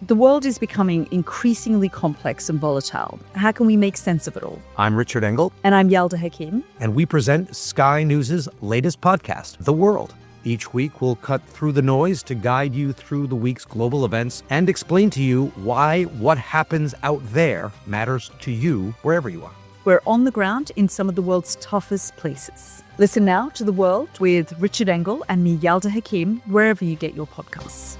The world is becoming increasingly complex and volatile. How can we make sense of it all? I'm Richard Engel. And I'm Yalda Hakim. And we present Sky News' latest podcast, The World. Each week, we'll cut through the noise to guide you through the week's global events and explain to you why what happens out there matters to you wherever you are. We're on the ground in some of the world's toughest places. Listen now to The World with Richard Engel and me, Yalda Hakim, wherever you get your podcasts.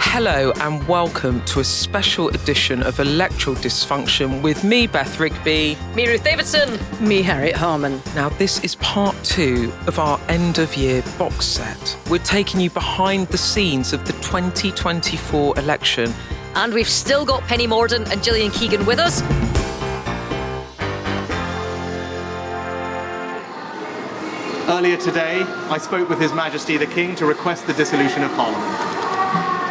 Hello and welcome to a special edition of Electoral Dysfunction with me, Beth Rigby. Me, Ruth Davidson. Me, Harriet Harman. Now, this is part 2 of our end-of-year box set. We're taking you behind the scenes of the 2024 election. And we've still got Penny Mordaunt and Gillian Keegan with us. Earlier today, I spoke with His Majesty the King to request the dissolution of Parliament.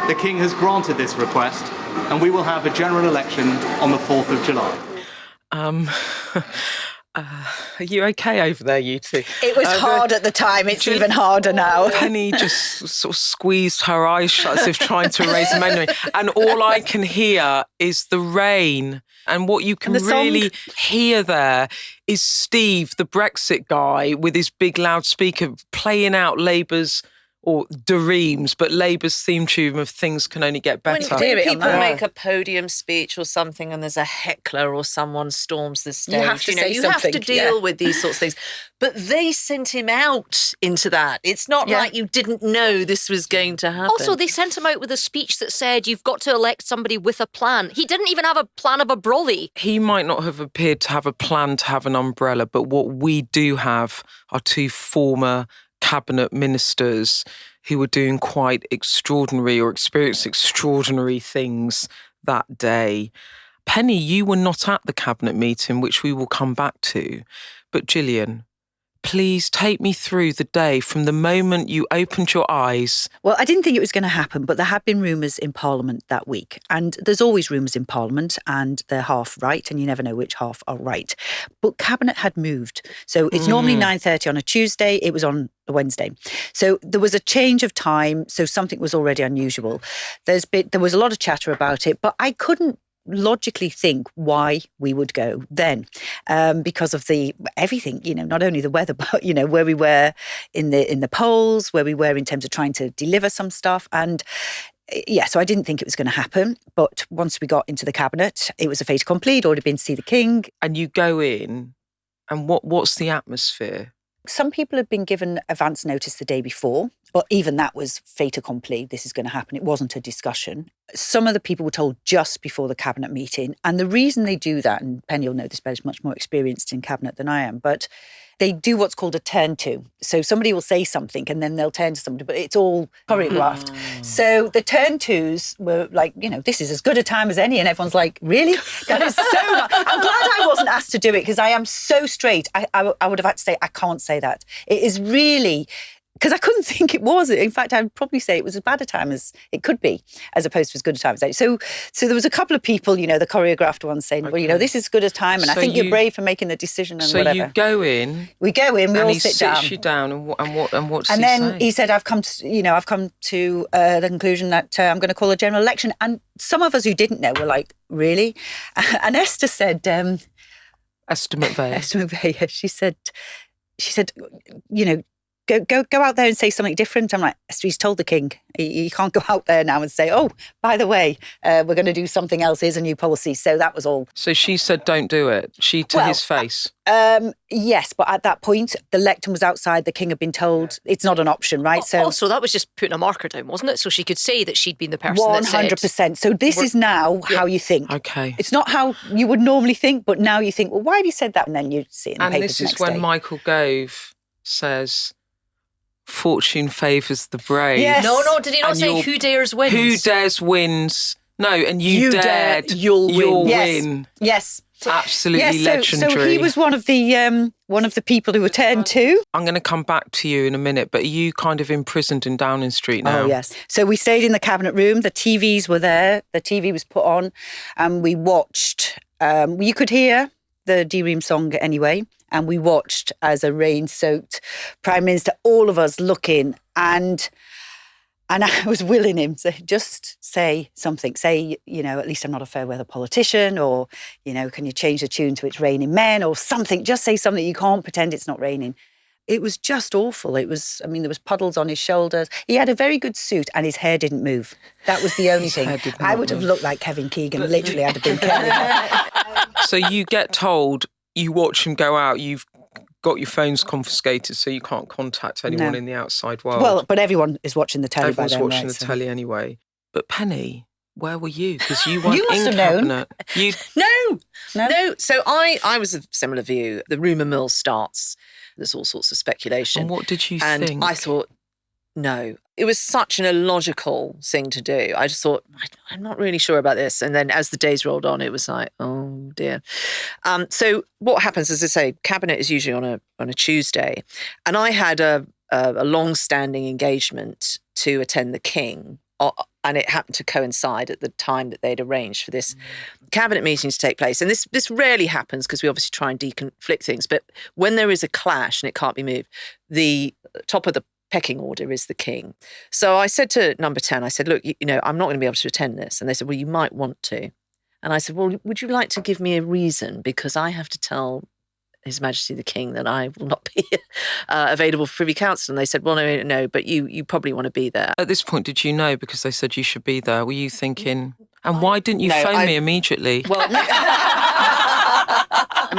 The King has granted this request, and we will have a general election on the 4th of July. Are you okay over there, you two? It was hard at the time. It's even harder now. Penny just sort of squeezed her eyes shut as if trying to erase a memory. And all I can hear is the rain. And what you can really hear there is Steve, the Brexit guy, with his big loudspeaker playing out Labour's or Dreams, but Labour's theme tune of Things Can Only Get Better. When people make a podium speech or something and there's a heckler or someone storms the stage, you have to deal with these sorts of things. But they sent him out into that. It's not like you didn't know this was going to happen. Also, they sent him out with a speech that said, you've got to elect somebody with a plan. He didn't even have a plan of a brolly. He might not have appeared to have a plan to have an umbrella, but what we do have are two former cabinet ministers who were doing quite extraordinary or experienced extraordinary things that day. Penny, you were not at the cabinet meeting, which we will come back to. But Gillian, please take me through the day from the moment you opened your eyes. Well, I didn't think it was going to happen, but there had been rumours in Parliament that week. And there's always rumours in Parliament and they're half right and you never know which half are right. But Cabinet had moved. So it's normally 9:30 on a Tuesday. It was on a Wednesday. So there was a change of time. So something was already unusual. There was a lot of chatter about it, but I couldn't logically think why we would go then, because of everything, not only the weather, but where we were in the polls, where we were in terms of trying to deliver some stuff. And so I didn't think it was going to happen. But once we got into the cabinet, it was a fait accompli. I'd already been to see the King. And you go in, and what's the atmosphere? Some people had been given advance notice the day before, but even that was fait accompli. This is going to happen. It wasn't a discussion. Some of the people were told just before the cabinet meeting. And the reason they do that, and Penny will know this better, is much more experienced in cabinet than I am, but they do what's called a turn to. So somebody will say something and then they'll turn to somebody, but it's all choreographed. So the turn tos were like, this is as good a time as any. And everyone's like, really? That is so not. I'm glad I wasn't asked to do it because I am so straight. I would have had to say, I can't say that. It is really... Because I couldn't think it was. In fact, I'd probably say it was as bad a time as it could be, as opposed to as good a time as any. So there was a couple of people, the choreographed ones saying, well, this is as good a time, and so I think you're brave for making the decision and whatever. So you go in. We go in, we all sit down. And he sits you down, and what does he say? And then he said, I've come to the conclusion that I'm going to call a general election. And some of us who didn't know were like, really? And Esther said... Esther McVeigh. Esther McVeigh, she said, Go out there and say something different. I'm like, he's told the King. He can't go out there now and say, oh, by the way, we're going to do something else. Here's a new policy. So that was all. So she said, don't do it. His face. Yes, but at that point, the lectern was outside. The King had been told it's not an option, right? So also, that was just putting a marker down, wasn't it? So she could say that she'd been the person that said... 100%. So this is now how you think. Okay. It's not how you would normally think, but now you think, well, why have you said that? And then you see it in the papers And this is when Michael Gove says... Fortune favours the brave. Yes. No, did he not say who dares wins? Who dares wins. No, and you dared, you'll win. Yes. Absolutely legendary. So he was one of the people who were turned to. I'm going to come back to you in a minute, but are you kind of imprisoned in Downing Street now? Oh, yes. So we stayed in the cabinet room. The TVs were there. The TV was put on and we watched. You could hear the D-Ream song anyway, and we watched as a rain-soaked Prime Minister, all of us looking, and I was willing him to just say something. Say, at least I'm not a fair weather politician, or, can you change the tune to It's Raining Men or something? Just say something. You can't pretend it's not raining. It was just awful. There was puddles on his shoulders. He had a very good suit and his hair didn't move. That was the only thing. I would have looked like Kevin Keegan, literally. I'd have been Kevin. So you get told, you watch him go out, you've got your phones confiscated so you can't contact anyone in the outside world. Well, but everyone is watching the telly by then. Everyone's watching the telly anyway. But Penny, where were you? Because you weren't must in have cabinet. No. So I was of similar view. The rumour mill starts. There's all sorts of speculation. And what did you and think? I thought, no. It was such an illogical thing to do. I just thought, I'm not really sure about this. And then as the days rolled on, it was like, oh dear. So what happens, as I say, cabinet is usually on a Tuesday. And I had a long-standing engagement to attend the King. And it happened to coincide at the time that they'd arranged for this cabinet meeting to take place. And this rarely happens because we obviously try and deconflict things. But when there is a clash and it can't be moved, the top of the pecking order is the King. So I said to Number 10, I said, look, I'm not going to be able to attend this. And they said, well, you might want to. And I said, well, would you like to give me a reason? Because I have to tell His Majesty the King that I will not be available for Privy Council. And they said, well, no, but you probably want to be there. At this point, did you know because they said you should be there? Were you thinking, and why didn't you phone me immediately? Well,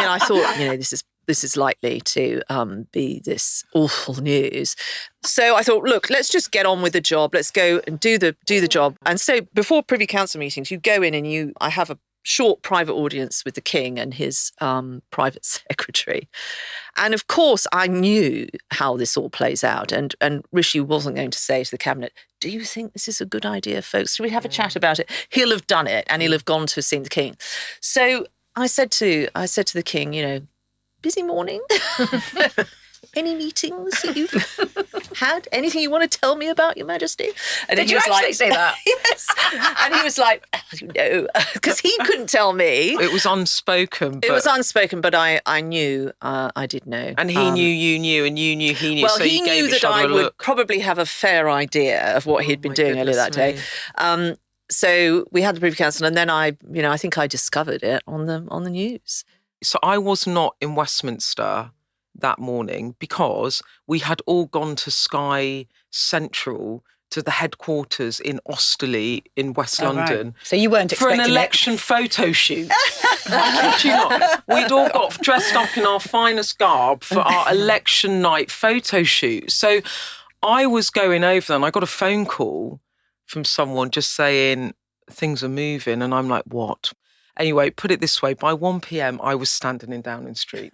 I thought, this is likely to be this awful news. So I thought, look, let's just get on with the job. Let's go and do the job. And so before Privy Council meetings, you go in and I have a short private audience with the King and his private secretary. And of course, I knew how this all plays out. And Rishi wasn't going to say to the cabinet, do you think this is a good idea, folks? Should we have a chat about it? He'll have done it and he'll have gone to see the King. So I said to the King, busy morning. Any meetings that you've had? Anything you want to tell me about, Your Majesty? And Did you actually say that? Yes. And he was like, because he couldn't tell me. It was unspoken. It was unspoken, but I knew, I did know. And he knew you knew, and you knew he knew. Well, so he knew that I would probably have a fair idea of what he'd been doing earlier that day. So we had the Privy Council, and then I think I discovered it on the news. So I was not in Westminster that morning because we had all gone to Sky Central, to the headquarters in Osterley in West London. Right. So you weren't expecting for an election photo shoot. I kid you not. We'd all got dressed up in our finest garb for our election night photo shoot. So I was going over there and I got a phone call from someone just saying things are moving, and I'm like, what? Anyway, put it this way, by 1 p.m, I was standing in Downing Street.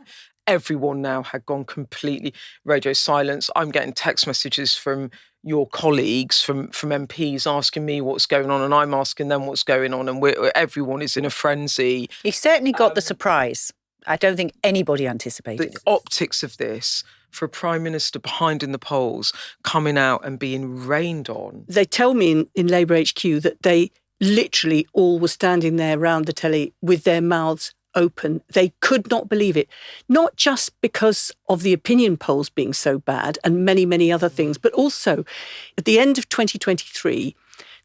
Everyone now had gone completely radio silence. I'm getting text messages from your colleagues, from MPs asking me what's going on, and I'm asking them what's going on, and everyone is in a frenzy. You certainly got the surprise. I don't think anybody anticipated the optics of this, for a Prime Minister behind in the polls, coming out and being rained on. They tell me in Labour HQ that they literally all were standing there round the telly with their mouths open. They could not believe it, not just because of the opinion polls being so bad and many, many other things, but also at the end of 2023,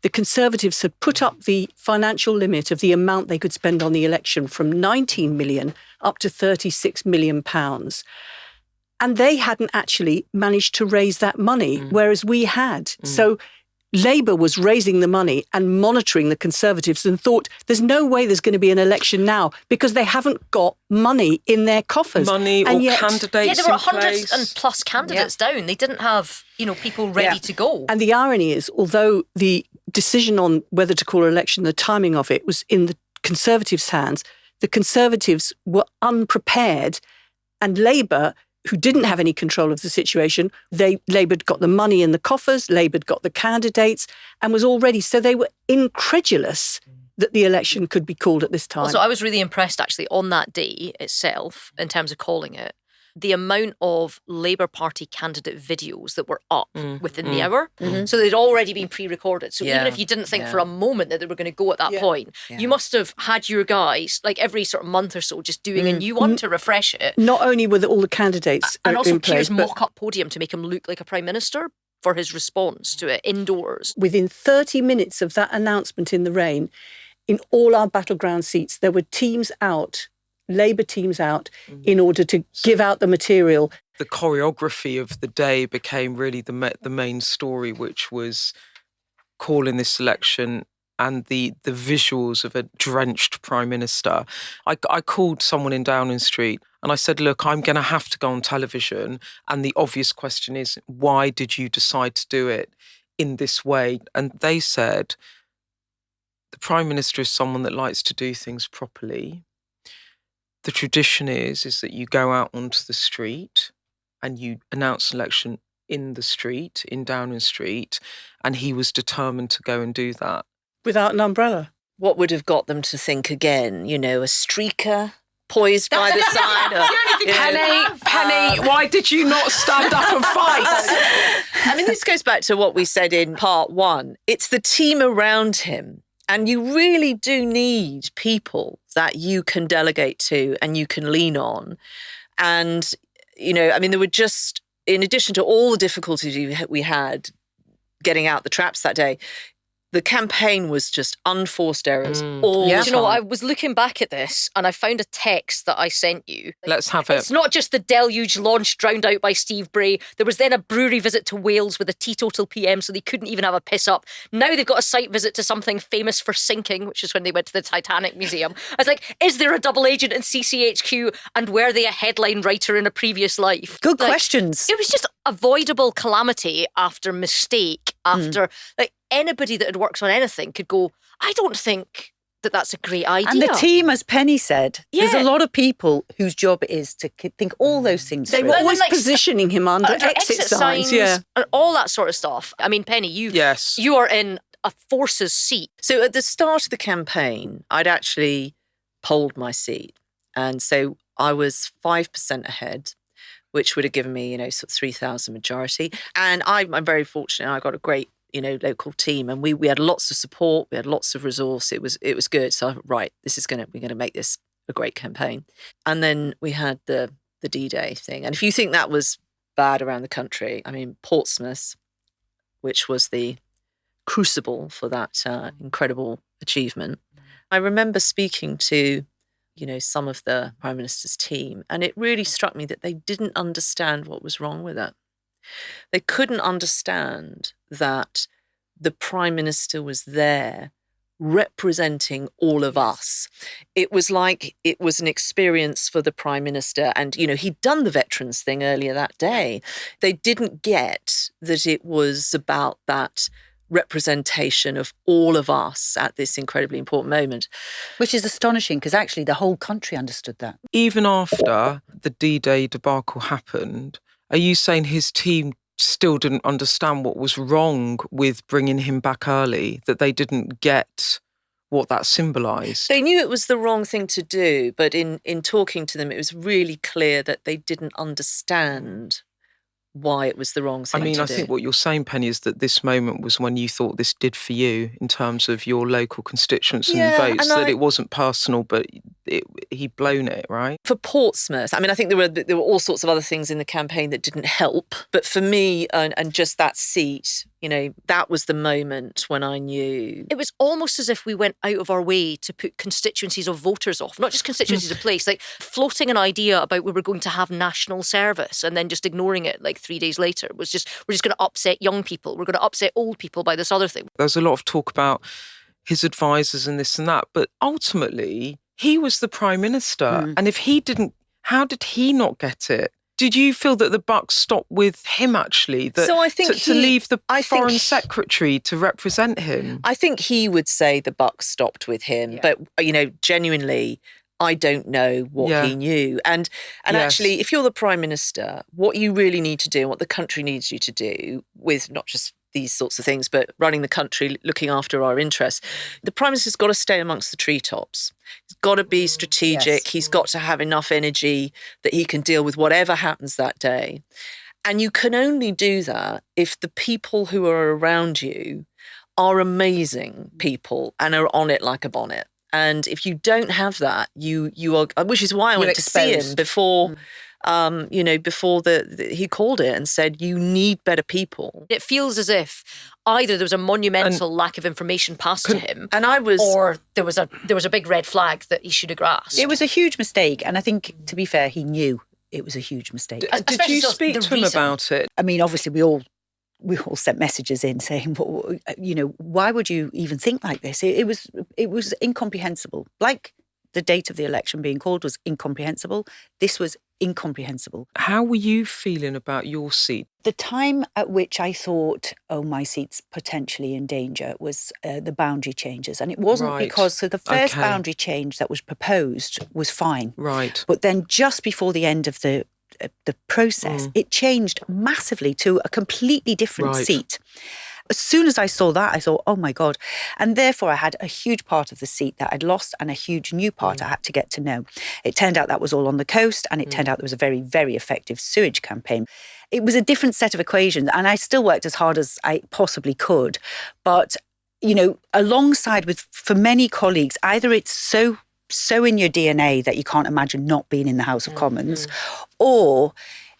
the Conservatives had put up the financial limit of the amount they could spend on the election from 19 million up to 36 million pounds. And they hadn't actually managed to raise that money, whereas we had. So Labour was raising the money and monitoring the Conservatives and thought there's no way there's going to be an election now because they haven't got money in their coffers. Money or candidates. Yeah, there were in 100 place. and plus candidates down. They didn't have, people ready to go. And the irony is, although the decision on whether to call an election, the timing of it was in the Conservatives' hands, the Conservatives were unprepared, and Labour, who didn't have any control of the situation, Labour got the money in the coffers, Labour got the candidates, and was all ready. So they were incredulous that the election could be called at this time. Also, I was really impressed actually on that day itself, in terms of calling it, the amount of Labour Party candidate videos that were up within the hour. Mm-hmm. So they'd already been pre-recorded. So even Yeah. if you didn't think Yeah. for a moment that they were going to go at that point, you must have had your guys, like every sort of month or so, just doing a new one to refresh it. Not only were all the candidates And also in place, Keir's but mock-up podium to make him look like a prime minister for his response to it indoors. within 30 minutes of that announcement in the rain, in all our battleground seats, there were teams out, Labour teams out, in order to give out the material. The choreography of the day became really the main story, which was calling this election and the visuals of a drenched Prime Minister. I called someone in Downing Street and I said, look, I'm going to have to go on television. And the obvious question is, why did you decide to do it in this way? And they said, the Prime Minister is someone that likes to do things properly. The tradition is that you go out onto the street and you announce an election in the street, in Downing Street, and he was determined to go and do that. Without an umbrella. What would have got them to think again? You know, a streaker poised by the side. Penny, why did you not stand up and fight? I mean, this goes back to what we said in part one. It's the team around him. And you really do need people that you can delegate to and you can lean on. And, you know, I mean, there were just, in addition to all the difficulties we had getting out the traps that day, the campaign was just unforced errors all the time. Do you know, I was looking back at this and I found a text that I sent you. Let's have it. It's not just the deluge launch drowned out by Steve Bray. There was then a brewery visit to Wales with a teetotal PM, so they couldn't even have a piss up. Now they've got a site visit to something famous for sinking, which is when they went to the Titanic Museum. I was like, is there a double agent in CCHQ and were they a headline writer in a previous life? Good questions. It was just avoidable calamity after mistake, after like anybody that had worked on anything could go, I don't think that that's a great idea. And the team, as Penny said, there's a Yeah. lot of people whose job it is to think all those things They through. were then, always like, positioning him under exit signs. Yeah. and all that sort of stuff. I mean, Penny, Yes. you are in a forces seat. So at the start of the campaign, I'd actually polled my seat. And so I was 5% ahead, which would have given me, you know, sort of 3,000 majority. And I'm very fortunate. I got a great, you know, local team, and we had lots of support, we had lots of resource. It was good. So right, we're gonna make this a great campaign. And then we had the D-Day thing. And if you think that was bad around the country, I mean, Portsmouth, which was the crucible for that incredible achievement. I remember speaking to, you know, some of the Prime Minister's team, and it really struck me that they didn't understand what was wrong with it. They couldn't understand that the Prime Minister was there representing all of us. It was like it was an experience for the Prime Minister. And, you know, he'd done the veterans thing earlier that day. They didn't get that it was about that representation of all of us at this incredibly important moment. Which is astonishing because actually the whole country understood that. Even after the D-Day debacle happened, are you saying his team still didn't understand what was wrong with bringing him back early, that they didn't get what that symbolised? They knew it was the wrong thing to do, but in talking to them, it was really clear that they didn't understand why it was the wrong thing I mean, to I do. think what you're saying, Penny, is that this moment was when you thought this did for you in terms of your local constituents and votes, and that it wasn't personal, but he'd blown it, right? For Portsmouth, I mean, I think there were all sorts of other things in the campaign that didn't help. But for me, and just that seat, you know, that was the moment when I knew. It was almost as if we went out of our way to put constituencies of voters off, not just constituencies of place, like floating an idea about we were going to have national service and then just ignoring it like 3 days later. It was just, we're just going to upset young people. We're going to upset old people by this other thing. There's a lot of talk about his advisors and this and that, but ultimately he was the Prime Minister. And if he didn't, how did he not get it? Did you feel that the buck stopped with him, actually? So I think to leave the Foreign Secretary to represent him? I think he would say the buck stopped with him. But, you know, genuinely, I don't know what he knew. And actually, if you're the Prime Minister, what you really need to do, and what the country needs you to do, with not just these sorts of things, but running the country, looking after our interests. The Prime Minister's got to stay amongst the treetops. He's got to be strategic. Yes. He's got to have enough energy that he can deal with whatever happens that day. And you can only do that if the people who are around you are amazing people and are on it like a bonnet. And if you don't have that, you are, which is why I went to see him before. Before he called it and said, you need better people. It feels as if either there was a monumental lack of information passed to him, or there was a big red flag that he should have grasped. It was a huge mistake. And I think, to be fair, he knew it was a huge mistake. Did you speak to him about it? I mean, obviously, we all sent messages in saying, why would you even think like this? It was incomprehensible. Like the date of the election being called was incomprehensible. This was incomprehensible. How were you feeling about your seat? The time at which I thought, my seat's potentially in danger was the boundary changes. And it wasn't because the first boundary change that was proposed was fine. Right. But then just before the end of the process, it changed massively to a completely different seat. As soon as I saw that, I thought, oh my God. And therefore I had a huge part of the seat that I'd lost and a huge new part I had to get to know. It turned out that was all on the coast, and it turned out there was a very, very effective sewage campaign. It was a different set of equations, and I still worked as hard as I possibly could. But, alongside with, for many colleagues, either it's so in your DNA that you can't imagine not being in the House of Commons, or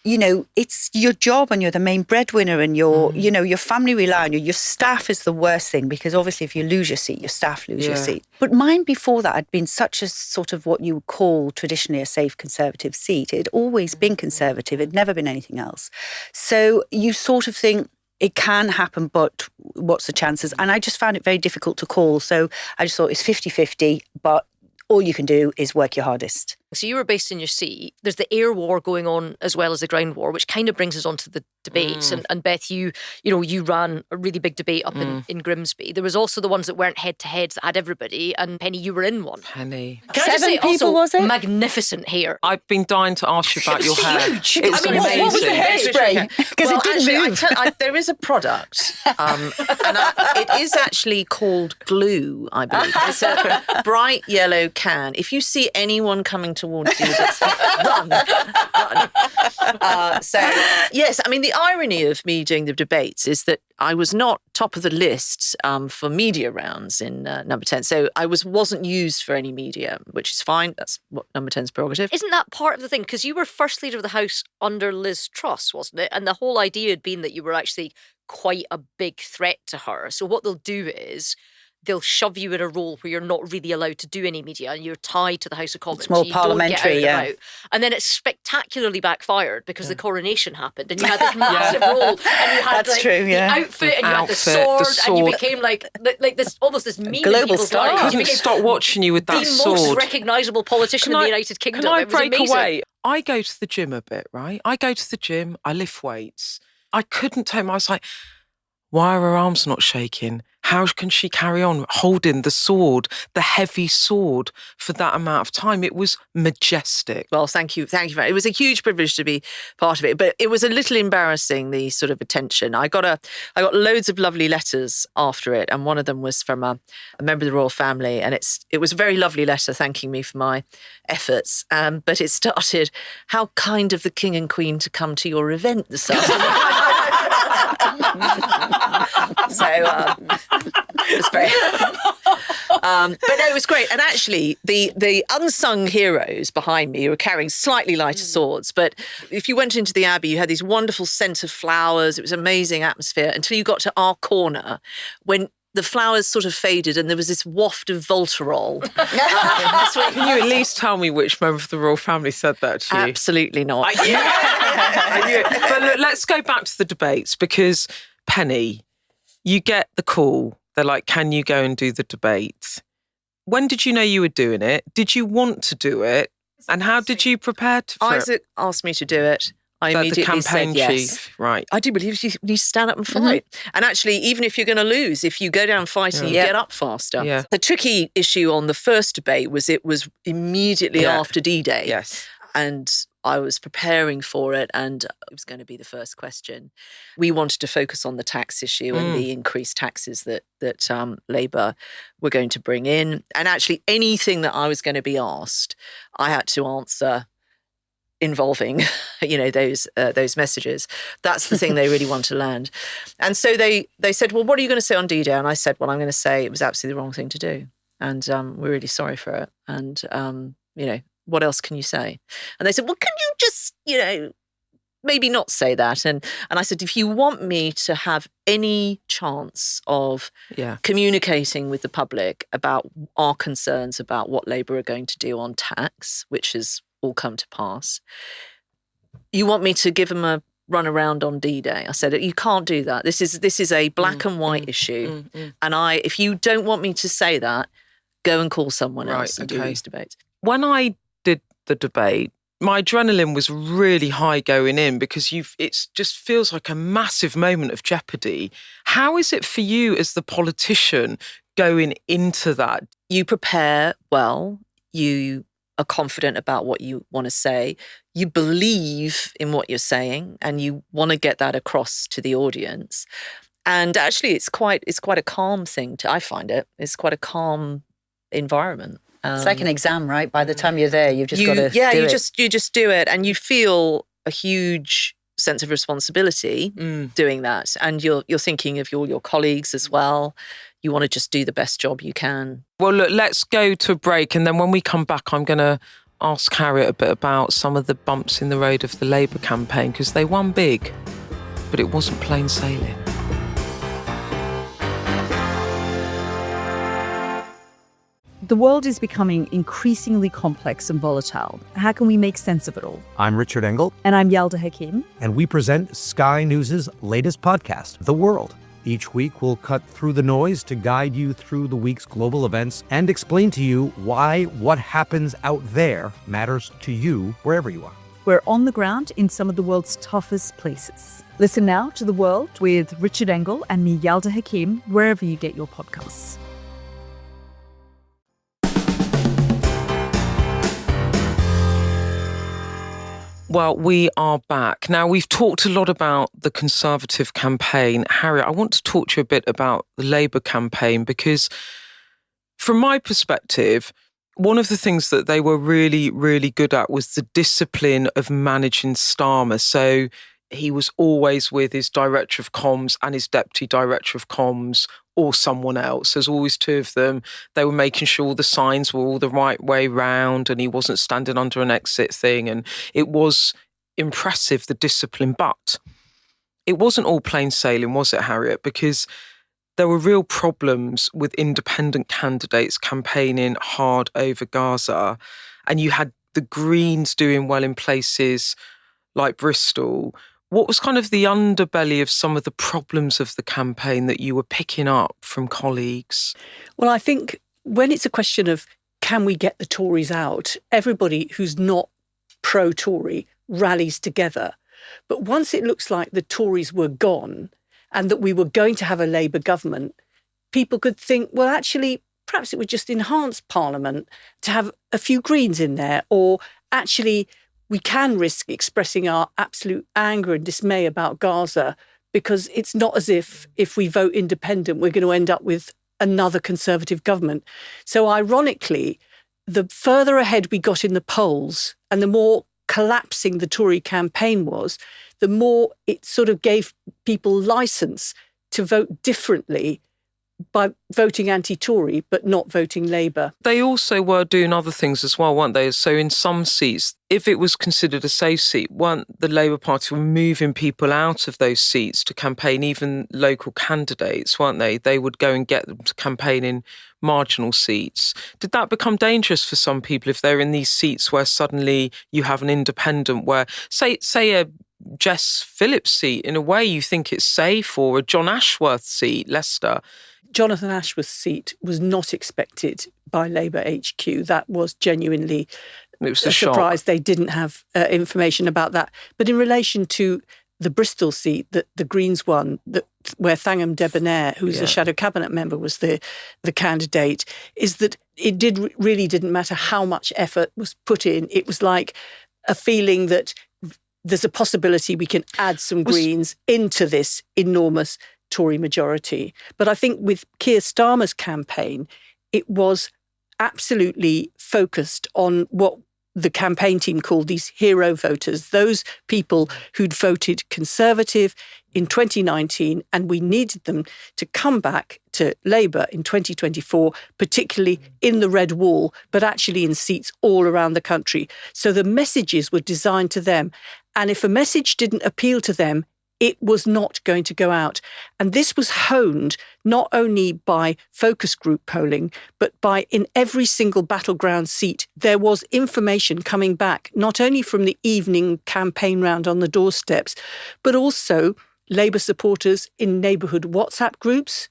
it's your job and you're the main breadwinner, and your family rely on you. Your staff is the worst thing, because obviously if you lose your seat, your staff lose your seat. But mine before that had been such a sort of what you would call traditionally a safe Conservative seat. It had always been Conservative. It had never been anything else. So you sort of think, it can happen, but what's the chances? And I just found it very difficult to call. So I just thought it's 50-50, but all you can do is work your hardest. So you were based in your seat. There's the air war going on as well as the ground war, which kind of brings us on to the debates. And Beth, you ran a really big debate up in Grimsby. There was also the ones that weren't head-to-heads that had everybody. And Penny, you were in one. Penny. Can I just say, people, was it? Magnificent hair. I've been dying to ask you about your hair. Huge. It's amazing. What was the hairspray? Because it didn't move. There is a product, and it is actually called glue, I believe. It's a bright yellow can. If you see anyone coming towards you, just run. So, yes, I mean, the irony of me doing the debates is that I was not top of the list for media rounds in Number 10. So I wasn't used for any media, which is fine. That's what Number 10's prerogative. Isn't that part of the thing? Because you were First Leader of the House under Liz Truss, wasn't it? And the whole idea had been that you were actually quite a big threat to her. So what they'll do is they'll shove you in a role where you're not really allowed to do any media and you're tied to the House of Commons. It's more so parliamentary, don't get out and about. And then it spectacularally backfired because the coronation happened and you had this massive role and you had the outfit and you had the sword and you became like this almost this meme global in people's star. lives. I couldn't stop watching you with that the sword. most recognisable politician in the United Kingdom. Can I It was break amazing. away? I go to the gym a bit, right? I go to the gym, I lift weights. I couldn't take my... I was like, why are her arms not shaking? How can she carry on holding the sword, the heavy sword, for that amount of time? It was majestic. Well, thank you. Thank you. It was a huge privilege to be part of it, but it was a little embarrassing, the sort of attention. I got loads of lovely letters after it, and one of them was from a member of the royal family, and it was a very lovely letter thanking me for my efforts. But it started, "How kind of the King and Queen to come to your event this afternoon." So it was very... but no, it was great. And actually, the unsung heroes behind me were carrying slightly lighter swords. But if you went into the Abbey, you had these wonderful scent of flowers. It was an amazing atmosphere until you got to our corner, when the flowers sort of faded and there was this waft of Voltarol. Can you at least tell me which member of the royal family said that to you? Absolutely not. I knew it. But look, let's go back to the debates, because Penny, you get the call. They're like, can you go and do the debate? When did you know you were doing it? Did you want to do it? And how did you prepare for it? Isaac asked me to do it. I immediately the campaign said yes. chief, right? I do believe you need to stand up and fight. And actually, even if you're going to lose, if you go down fighting, you get up faster. Yeah. The tricky issue on the first debate was it was immediately after D-Day. Yes. And I was preparing for it, and it was going to be the first question. We wanted to focus on the tax issue and the increased taxes that Labour were going to bring in. And actually anything that I was going to be asked, I had to answer involving, those messages. That's the thing they really want to land. And so they said, well, what are you going to say on D-Day? And I said, well, I'm going to say it was absolutely the wrong thing to do. And we're really sorry for it. And, what else can you say? And they said, well, can you just, maybe not say that? And I said, if you want me to have any chance of communicating with the public about our concerns about what Labour are going to do on tax, which has all come to pass, you want me to give them a run around on D-Day? I said, you can't do that. This is a black and white issue. And if you don't want me to say that, go and call someone else and do these debates. When I did the debate, my adrenaline was really high going in because it just feels like a massive moment of jeopardy. How is it for you as the politician going into that? You prepare well, you are confident about what you want to say, you believe in what you're saying, and you want to get that across to the audience. And actually it's quite a calm thing I find it. It's quite a calm environment. It's like an exam, right? By the time you're there, you've just got to do it. You just do it, and you feel a huge sense of responsibility doing that. And you're thinking of all your colleagues as well. You want to just do the best job you can. Well, look, let's go to a break, and then when we come back, I'm going to ask Harriet a bit about some of the bumps in the road of the Labour campaign, because they won big, but it wasn't plain sailing. The world is becoming increasingly complex and volatile. How can we make sense of it all? I'm Richard Engel. And I'm Yalda Hakim. And we present Sky News' latest podcast, The World. Each week, we'll cut through the noise to guide you through the week's global events and explain to you why what happens out there matters to you wherever you are. We're on the ground in some of the world's toughest places. Listen now to The World with Richard Engel and me, Yalda Hakim, wherever you get your podcasts. Well, we are back. Now, we've talked a lot about the Conservative campaign. Harriet, I want to talk to you a bit about the Labour campaign, because from my perspective, one of the things that they were really, really good at was the discipline of managing Starmer. So he was always with his director of comms and his deputy director of comms, or someone else. There's always two of them. They were making sure all the signs were all the right way round and he wasn't standing under an exit thing. And it was impressive, the discipline. But it wasn't all plain sailing, was it, Harriet? Because there were real problems with independent candidates campaigning hard over Gaza. And you had the Greens doing well in places like Bristol. What was kind of the underbelly of some of the problems of the campaign that you were picking up from colleagues? Well, I think when it's a question of can we get the Tories out, everybody who's not pro-Tory rallies together. But once it looks like the Tories were gone and that we were going to have a Labour government, people could think, well, actually, perhaps it would just enhance Parliament to have a few Greens in there, or actually we can risk expressing our absolute anger and dismay about Gaza, because it's not as if we vote independent, we're going to end up with another Conservative government. So ironically, the further ahead we got in the polls and the more collapsing the Tory campaign was, the more it sort of gave people license to vote differently by voting anti-Tory but not voting Labour. They also were doing other things as well, weren't they? So in some seats, if it was considered a safe seat, the Labour Party were moving people out of those seats to campaign, even local candidates, weren't they? They would go and get them to campaign in marginal seats. Did that become dangerous for some people if they're in these seats where suddenly you have an independent where, say a Jess Phillips seat, in a way you think it's safe, or a John Ashworth seat, Leicester? Jonathan Ashworth's seat was not expected by Labour HQ. That was genuinely it was a surprise. They didn't have information about that. But in relation to the Bristol seat, that the Greens won, where Thangham Debonair, who's a shadow cabinet member, was the candidate, is that it really didn't matter how much effort was put in. It was like a feeling that there's a possibility we can add some Greens into this enormous Tory majority. But I think with Keir Starmer's campaign, it was absolutely focused on what the campaign team called these hero voters, those people who'd voted Conservative in 2019, and we needed them to come back to Labour in 2024, particularly in the Red Wall, but actually in seats all around the country. So the messages were designed to them. And if a message didn't appeal to them, it was not going to go out. And this was honed not only by focus group polling, but by in every single battleground seat, there was information coming back, not only from the evening campaign round on the doorsteps, but also Labour supporters in neighbourhood WhatsApp groups.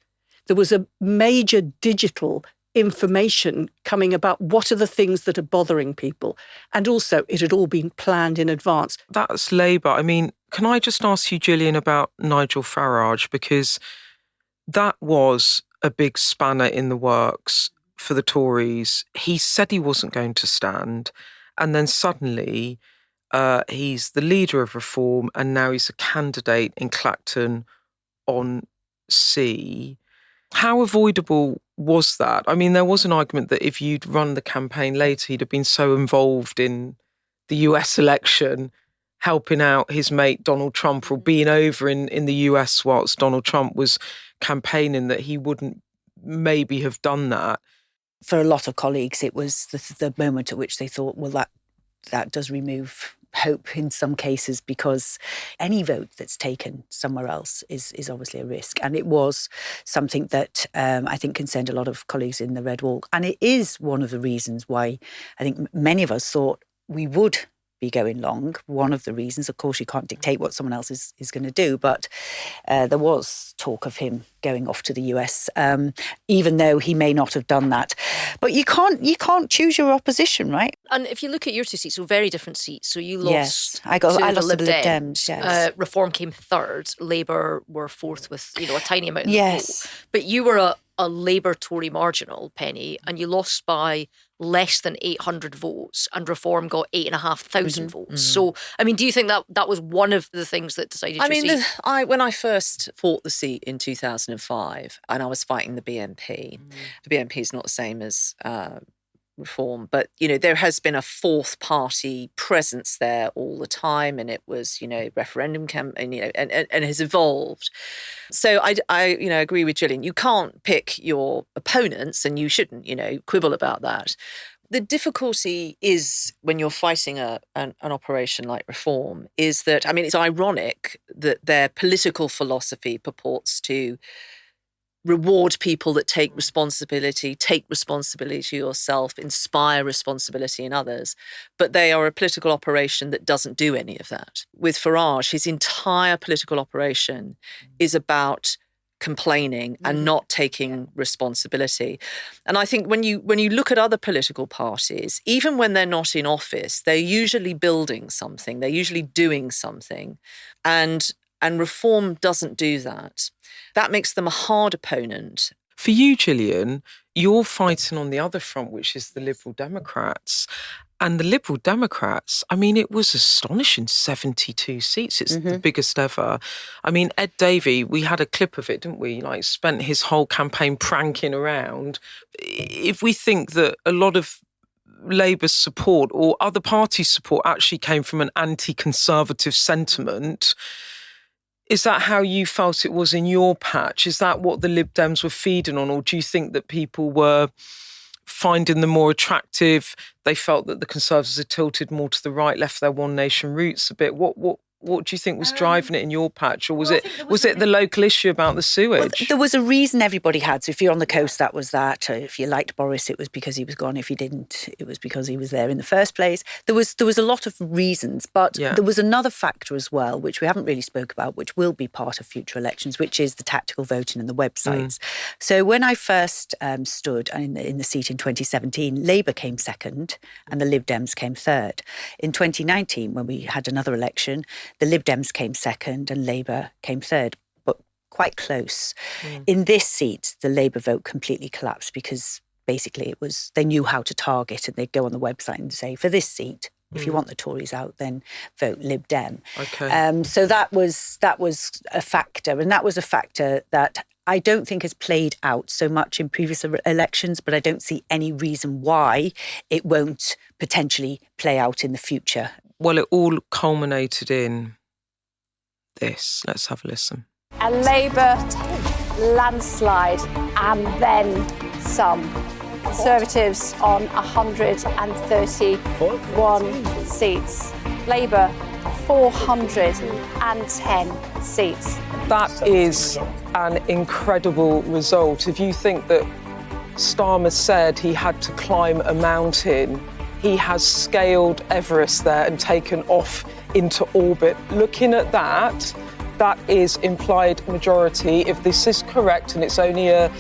There was a major digital information coming about what are the things that are bothering people. And also it had all been planned in advance. That's Labour. I mean, can I just ask you, Gillian, about Nigel Farage? Because that was a big spanner in the works for the Tories. He said he wasn't going to stand. And then suddenly he's the leader of Reform and now he's a candidate in Clacton-on-Sea. How avoidable was that? I mean, there was an argument that if you'd run the campaign later, he'd have been so involved in the US election, helping out his mate Donald Trump or being over in the US whilst Donald Trump was campaigning, that he wouldn't maybe have done that. For a lot of colleagues, it was the moment at which they thought, well, that does remove hope in some cases, because any vote that's taken somewhere else is obviously a risk. And it was something that I think concerned a lot of colleagues in the Red Wall. And it is one of the reasons why I think many of us thought we would be going long. One of the reasons, of course, you can't dictate what someone else is going to do, but there was talk of him going off to the US, even though he may not have done that. But you can't choose your opposition, right? And if you look at your two seats, so very different seats. So you lost. Yes, I lost to the Lib Dems. Yes. Reform came third. Labour were fourth with a tiny amount of yes. vote. But you were a Labour Tory marginal, Penny, and you lost by less than 800 votes, and Reform got 8,500 votes. So, I mean, do you think that was one of the things that decided your seat? When I first fought the seat in 2005, and I was fighting the BNP, the BNP is not the same as Reform, but there has been a fourth party presence there all the time, and it was referendum campaign, and has evolved. So I agree with Gillian. You can't pick your opponents, and you shouldn't quibble about that. The difficulty is when you're fighting an operation like Reform is that, I mean, it's ironic that their political philosophy purports to reward people that take responsibility yourself, inspire responsibility in others. But they are a political operation that doesn't do any of that. With Farage, his entire political operation is about complaining and not taking responsibility. And I think when you look at other political parties, even when they're not in office, they're usually building something, they're usually doing something. And Reform doesn't do that. That makes them a hard opponent. For you, Gillian, you're fighting on the other front, which is the Liberal Democrats. And the Liberal Democrats, I mean, it was astonishing, 72 seats. It's the biggest ever. I mean, Ed Davey, we had a clip of it, didn't we? Like, spent his whole campaign pranking around. If we think that a lot of Labour's support or other parties' support actually came from an anti-conservative sentiment, is that how you felt it was in your patch? Is that what the Lib Dems were feeding on? Or do you think that people were finding them more attractive? They felt that the Conservatives had tilted more to the right, left their One Nation roots a bit. What do you think was driving it in your patch? Or was it the local issue about the sewage? Well, there was a reason everybody had. So if you're on the coast, that was that. If you liked Boris, it was because he was gone. If you didn't, it was because he was there in the first place. There was a lot of reasons. But there was another factor as well, which we haven't really spoke about, which will be part of future elections, which is the tactical voting and the websites. So when I first stood in the seat in 2017, Labour came second and the Lib Dems came third. In 2019, when we had another election, the Lib Dems came second and Labour came third, but quite close. In this seat, the Labour vote completely collapsed because basically they knew how to target, and they'd go on the website and say, for this seat, If you want the Tories out, then vote Lib Dem. Okay. So that was a factor, and that was a factor that I don't think has played out so much in previous elections, but I don't see any reason why it won't potentially play out in the future. Well, it all culminated in this. Let's have a listen. A Labour landslide and then some. Conservatives on 131 seats. Labour 410 seats. That is an incredible result. If you think that Starmer said he had to climb a mountain, he has scaled Everest there and taken off into orbit. Looking at that, that is implied majority. If this is correct, and it's only a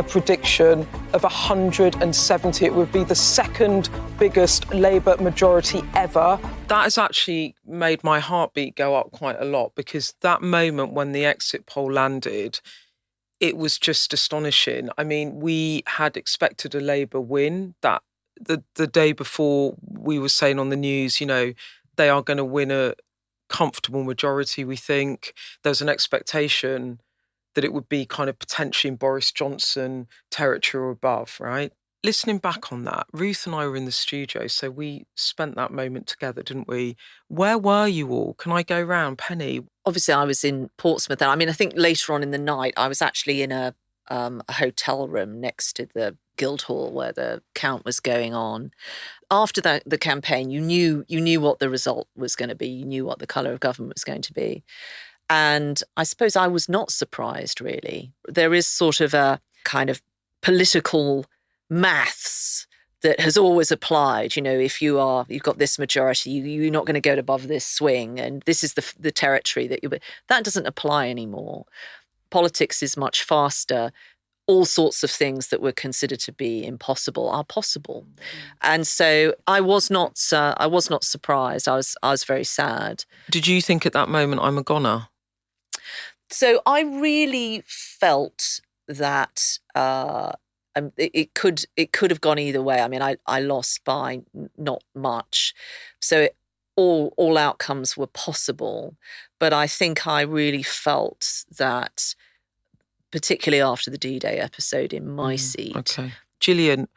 prediction of 170, it would be the second biggest Labour majority ever. That has actually made my heartbeat go up quite a lot, because that moment when the exit poll landed, it was just astonishing. I mean, we had expected a Labour win. That the day before, we were saying on the news, you know, they are going to win a comfortable majority, we think. There was an expectation that it would be kind of potentially in Boris Johnson territory or above, right? Listening back on that, Ruth and I were in the studio, so we spent that moment together, didn't we? Where were you all? Can I go round? Penny? Obviously, I was in Portsmouth. I mean, I think later on in the night, I was actually in a hotel room next to the Guildhall where the count was going on. After the campaign, you knew what the result was going to be. You knew what the colour of government was going to be. And I suppose I was not surprised, really. There is sort of a kind of political maths that has always applied. You know, if you've got this majority, you're not going to go above this swing, and this is the territory that doesn't apply anymore. Politics is much faster. All sorts of things that were considered to be impossible are possible. And so I was not surprised. I was very sad. Did you think at that moment, I'm a goner? So I really felt that it could have gone either way. I mean, I lost by not much, so all outcomes were possible. But I think I really felt that, particularly after the D-Day episode in my seat. Okay, Gillian,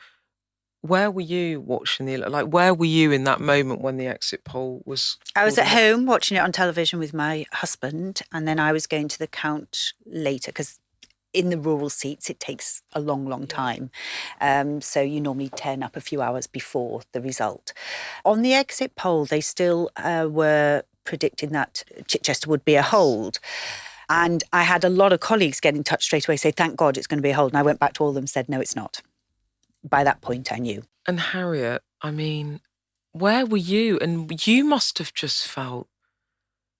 where were you watching where were you in that moment when the exit poll was? I was at home watching it on television with my husband, and then I was going to the count later, because in the rural seats it takes a long time. So you normally turn up a few hours before the result. On the exit poll, they still were predicting that Chichester would be a hold. And I had a lot of colleagues get in touch straight away, say, thank God it's going to be a hold. And I went back to all of them and said, no, it's not. By that point, I knew. And Harriet, I mean, where were you? And you must have just felt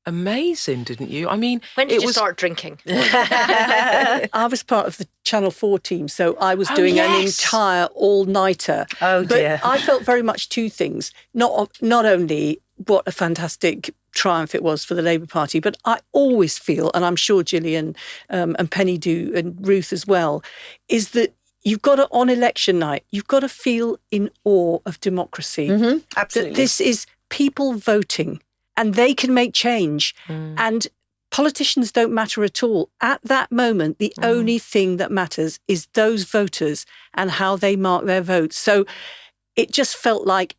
amazing, didn't you? I mean, when did you start drinking? I was part of the Channel 4 team, so I was doing an entire all-nighter. Oh, dear. But I felt very much two things. Not only what a fantastic triumph it was for the Labour Party, but I always feel, and I'm sure Gillian and Penny do, and Ruth as well, is that you've got to, on election night, you've got to feel in awe of democracy. Mm-hmm. Absolutely. That this is people voting, and they can make change. And politicians don't matter at all. At that moment, the only thing that matters is those voters and how they mark their votes. So it just felt like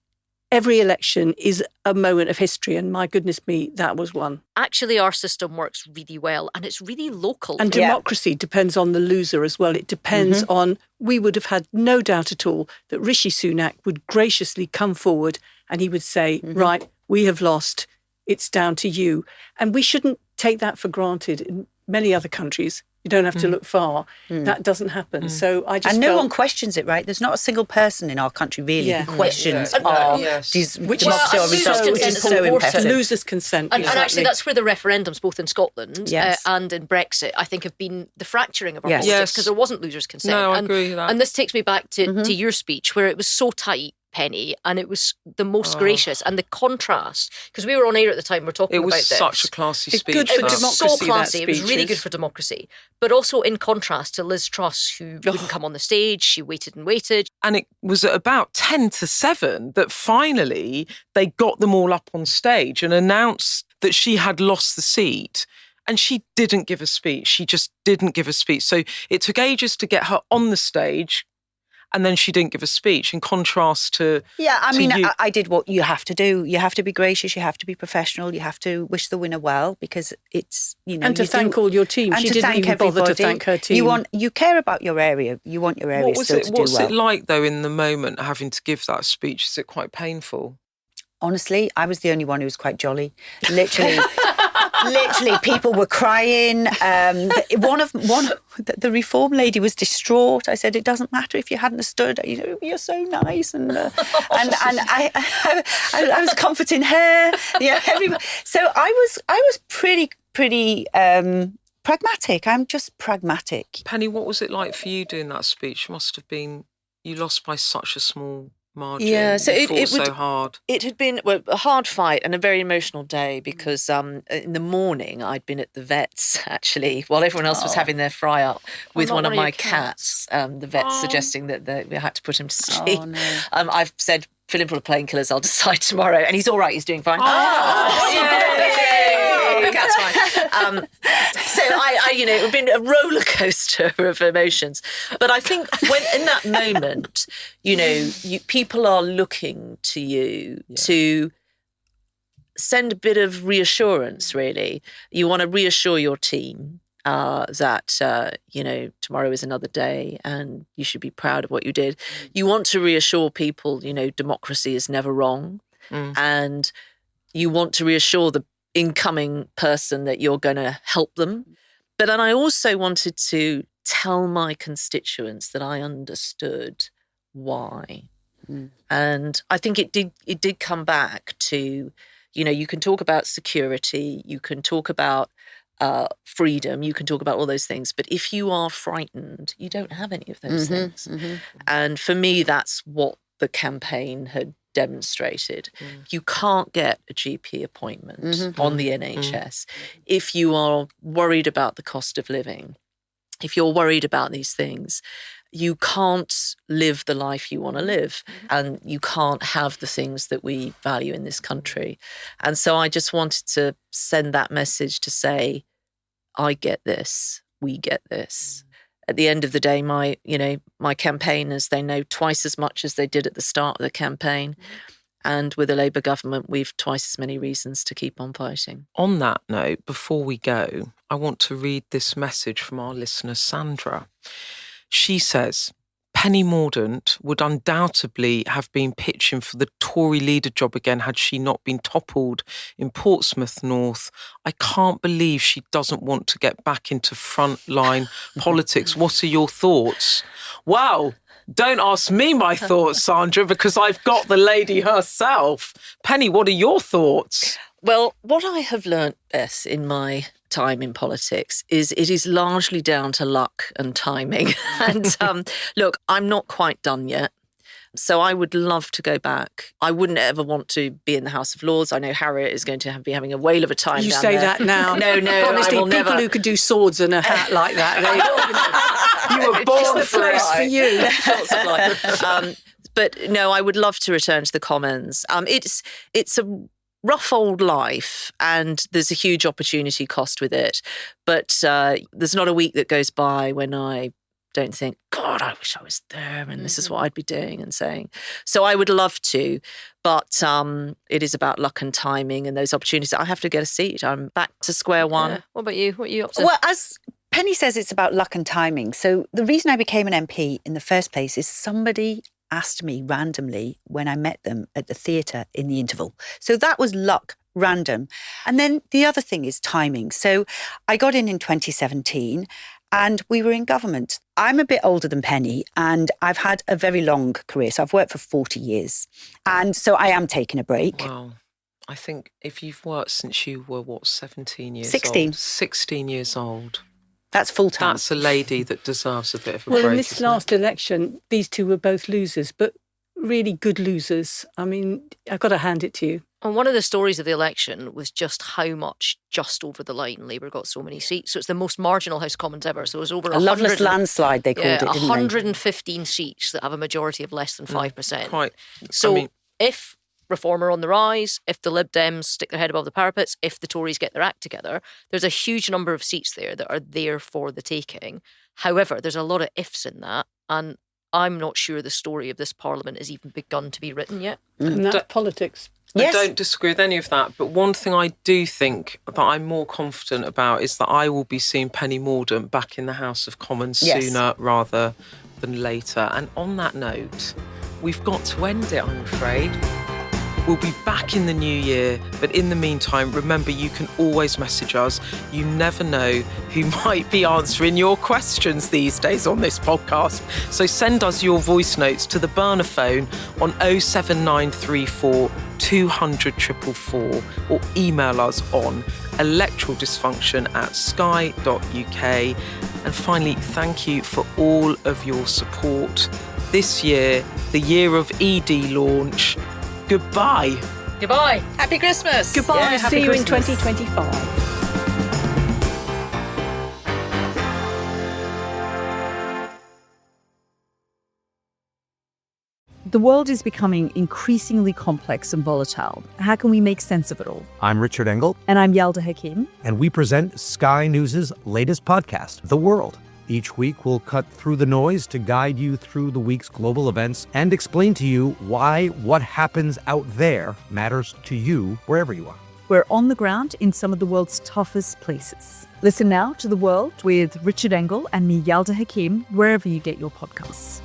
every election is a moment of history, and my goodness me, that was one. Actually, our system works really well, and it's really local. And democracy depends on the loser as well. It depends on, we would have had no doubt at all that Rishi Sunak would graciously come forward and he would say, right, we have lost, it's down to you. And we shouldn't take that for granted. In many other countries, you don't have to look far. That doesn't happen. So I just no one questions it, right? There's not a single person in our country really who questions these democracy or results, which is so impressive. Losers' consent. And actually, that's where the referendums, both in Scotland and in Brexit, I think have been the fracturing of our politics, because there wasn't losers' consent. No, I agree with that. And this takes me back to your speech, where it was so tight. Penny, and it was the most gracious. And the contrast, because we were on air at the time, we're talking about this. It was such a classy speech. Good for It was democracy, so that classy. It was speech really is. good for democracy. But also in contrast to Liz Truss, who wouldn't come on the stage. She waited and waited. And it was at about 10 to 7 that finally they got them all up on stage and announced that she had lost the seat. And she didn't give a speech. She just didn't give a speech. So it took ages to get her on the stage, and then she didn't give a speech, in contrast to... Yeah, I mean, you. I did what you have to do. You have to be gracious, you have to be professional, you have to wish the winner well, because it's, you know... And to thank all your team. And She to didn't thank even bother to everybody. thank her team. You care about your area. You want your area still to do well. What's it like, though, in the moment, having to give that speech? Is it quite painful? Honestly, I was the only one who was quite jolly. Literally, people were crying. The reform lady was distraught. I said, "It doesn't matter if you hadn't stood. You know, you're so nice." And I was comforting her. Yeah, everybody. So I was pretty pragmatic. I'm just pragmatic. Penny, what was it like for you doing that speech? Must have been, you lost by such a small margin. Yeah, so you it fought would, so hard. It had been a hard fight and a very emotional day, because in the morning I'd been at the vet's, actually, while everyone else was having their fry up with not one of one of my your cats. The vet suggesting that we had to put him to sleep. Oh, no. I've said, fill him full of painkillers, I'll decide tomorrow. And he's all right, he's doing fine. The cat's fine. So it had been a roller coaster of emotions. But I think when in that moment, people are looking to you to send a bit of reassurance, really. You want to reassure your team that, tomorrow is another day and you should be proud of what you did. You want to reassure people, democracy is never wrong. And you want to reassure the incoming person that you're going to help them. But then I also wanted to tell my constituents that I understood why. And I think it did come back to, you can talk about security, you can talk about freedom, you can talk about all those things, but if you are frightened, you don't have any of those things. And for me, that's what the campaign had demonstrated. You can't get a GP appointment on the NHS if you are worried about the cost of living. If you're worried about these things, you can't live the life you want to live, and you can't have the things that we value in this country. And so I just wanted to send that message to say, I get this, we get this. At the end of the day, my campaigners, they know twice as much as they did at the start of the campaign. And with a Labour government, we've twice as many reasons to keep on fighting. On that note, before we go, I want to read this message from our listener, Sandra. She says, Penny Mordaunt would undoubtedly have been pitching for the Tory leader job again had she not been toppled in Portsmouth North. I can't believe she doesn't want to get back into frontline politics. What are your thoughts? Wow. Don't ask me my thoughts, Sandra, because I've got the lady herself. Penny, what are your thoughts? Well, what I have learnt, Beth, in my time in politics is it is largely down to luck and timing. And look, I'm not quite done yet. So I would love to go back. I wouldn't ever want to be in the House of Lords. I know Harriet is going to be having a whale of a time You down say there. that now. No, Honestly, I will people never. who could do swords and a hat like that, you were born the place for you. But no, I would love to return to the Commons. It's a rough old life and there's a huge opportunity cost with it. But there's not a week that goes by when I don't think, God, I wish I was there and this is what I'd be doing and saying. So I would love to, but it is about luck and timing and those opportunities. I have to get a seat. I'm back to square one. Yeah. What about you? What are you up to? Well, as Penny says, it's about luck and timing. So the reason I became an MP in the first place is somebody asked me randomly when I met them at the theatre in the interval. So that was luck, random. And then the other thing is timing. So I got in 2017 and we were in government. I'm a bit older than Penny and I've had a very long career. So I've worked for 40 years. And so I am taking a break. Wow. I think if you've worked since you were, 17 years 16. old? 16 years old. That's full time. That's a lady that deserves a bit of a break. Well, in this last election, these two were both losers. But really good losers. I mean, I've got to hand it to you. And one of the stories of the election was just how much just over the line Labour got so many seats. So it's the most marginal House of Commons ever. So it was over A loveless landslide, they called it, didn't they? 115 seats that have a majority of less than 5%. Quite. So if Reform are on the rise, if the Lib Dems stick their head above the parapets, if the Tories get their act together, there's a huge number of seats there that are there for the taking. However, there's a lot of ifs in that. And I'm not sure the story of this Parliament has even begun to be written yet. And that's politics. I don't disagree with any of that, but one thing I do think that I'm more confident about is that I will be seeing Penny Mordaunt back in the House of Commons sooner rather than later. And on that note, we've got to end it, I'm afraid. We'll be back in the new year, but in the meantime, remember you can always message us. You never know who might be answering your questions these days on this podcast. So send us your voice notes to the burner phone on 07934 200 444 or email us on electoraldysfunction@sky.uk. And finally, thank you for all of your support. This year, the year of ED launch. Goodbye. Goodbye. Happy Christmas. Goodbye. Yeah, happy See you in Christmas. 2025. The world is becoming increasingly complex and volatile. How can we make sense of it all? I'm Richard Engel, And I'm Yalda Hakim. and we present Sky News' latest podcast, The World. Each week, we'll cut through the noise to guide you through the week's global events and explain to you why what happens out there matters to you wherever you are. We're on the ground in some of the world's toughest places. Listen now to The World with Richard Engel and me, Yalda Hakim, wherever you get your podcasts.